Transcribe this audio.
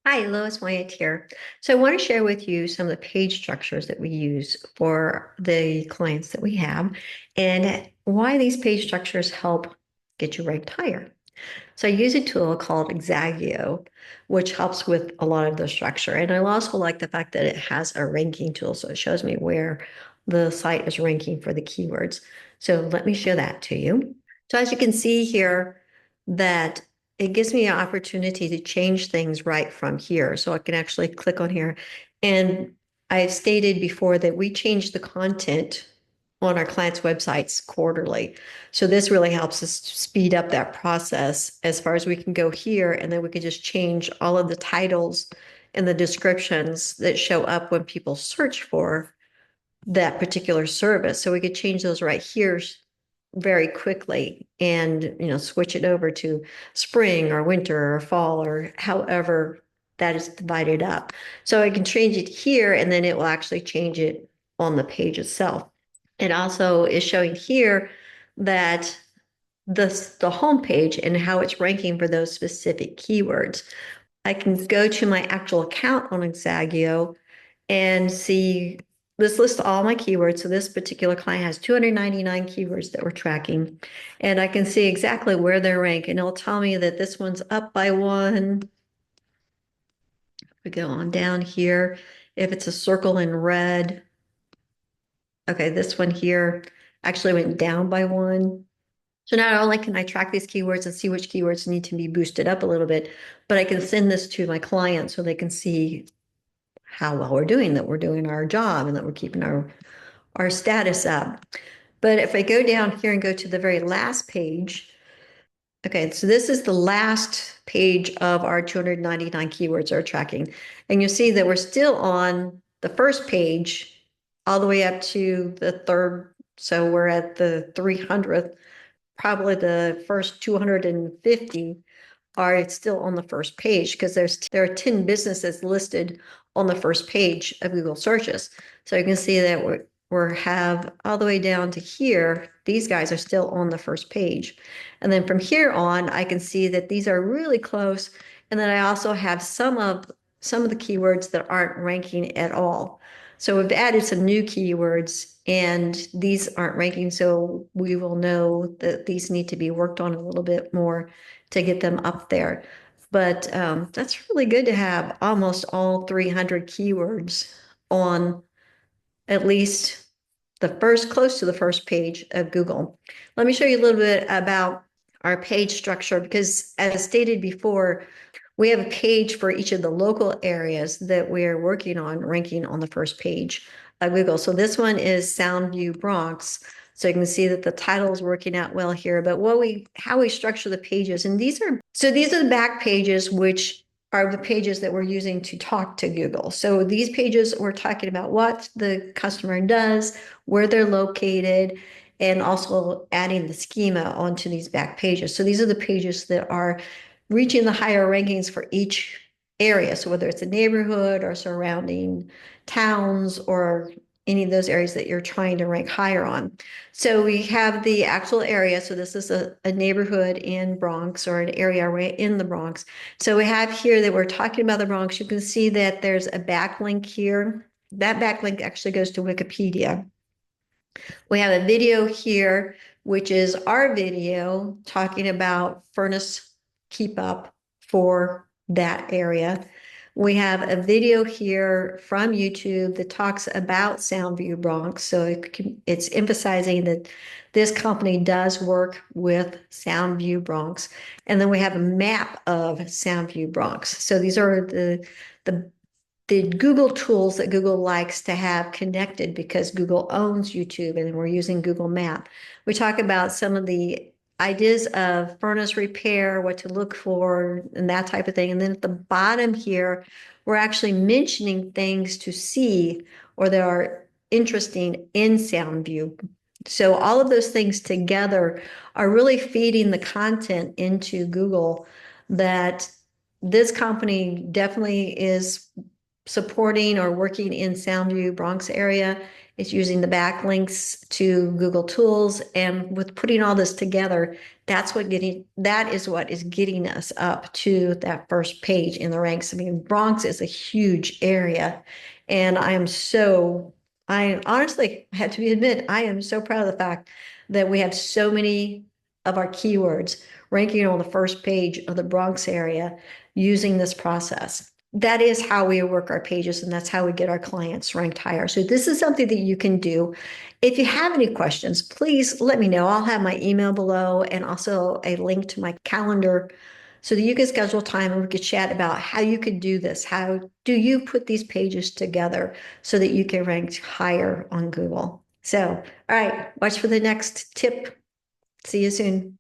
Hi, Lois Wyatt here. So I want to share with you some of the page structures that we use for the clients that we have and why these page structures help get you ranked higher. So I use a tool called Exago, which helps with a lot of the structure. And I also like the fact that it has a ranking tool. So it shows me where the site is ranking for the keywords. So let me show that to you. So as you can see here, that it gives me an opportunity to change things right from here. So I can actually click on here. And I've stated before that we change the content on our clients' websites quarterly. So this really helps us speed up that process as far as we can go here, and then we can just change all of the titles and the descriptions that show up when people search for that particular service. So we could change those right here very quickly and switch it over to spring or winter or fall or however that is divided up. So I can change it here and then it will actually change it on the page itself. It also is showing here that the home page and how it's ranking for those specific keywords. I can go to my actual account on Exagio and see this lists all my keywords. So this particular client has 299 keywords that we're tracking, and I can see exactly where they're ranked, and it'll tell me that this one's up by one. We go on down here. If it's a circle in red, okay, this one here actually went down by one. So not only can I track these keywords and see which keywords need to be boosted up a little bit, but I can send this to my client so they can see how well we're doing, that we're doing our job and that we're keeping our status up. But if I go down here and go to the very last page, okay, so this is the last page of our 299 keywords are tracking. And you'll see that we're still on the first page all the way up to the third. So we're at the 300th, probably the first 250 are still on the first page because there are 10 businesses listed on the first page of Google searches. So you can see that we're have all the way down to here. These guys are still on the first page. And then from here on, I can see that these are really close. And then I also have some of the keywords that aren't ranking at all. So we've added some new keywords and these aren't ranking. So we will know that these need to be worked on a little bit more to get them up there. But that's really good to have almost all 300 keywords on at least close to the first page of Google. Let me show you a little bit about our page structure because as stated before, we have a page for each of the local areas that we're working on ranking on the first page of Google. So this one is Soundview Bronx. So you can see that the title is working out well here, but how we structure the pages, and these are the back pages, which are the pages that we're using to talk to Google. So these pages we're talking about what the customer does, where they're located, and also adding the schema onto these back pages. So these are the pages that are reaching the higher rankings for each area. So whether it's a neighborhood or surrounding towns or any of those areas that you're trying to rank higher on. So we have the actual area. So this is a neighborhood in Bronx or an area right in the Bronx. So we have here that we're talking about the Bronx. You can see that there's a backlink here. That backlink actually goes to Wikipedia. We have a video here, which is our video talking about furnace keep up for that area. We have a video here from YouTube that talks about Soundview Bronx. So it's emphasizing that this company does work with Soundview Bronx. And then we have a map of Soundview Bronx. So these are the Google tools that Google likes to have connected because Google owns YouTube and we're using Google Map. We talk about some of the ideas of furnace repair, what to look for, and that type of thing. And then at the bottom here, we're actually mentioning things to see or that are interesting in SoundView. So all of those things together are really feeding the content into Google that this company definitely is supporting or working in Soundview, Bronx area is using the backlinks to Google Tools. And with putting all this together, that is what is getting us up to that first page in the ranks. I mean, Bronx is a huge area. And I honestly had to admit, I am so proud of the fact that we have so many of our keywords ranking on the first page of the Bronx area using this process. That is how we work our pages, and that's how we get our clients ranked higher. So this is something that you can do. If you have any questions, please let me know. I'll have my email below and also a link to my calendar so that you can schedule time and we could chat about how you could do this. How do you put these pages together so that you can rank higher on Google? So, all right, watch for the next tip. See you soon.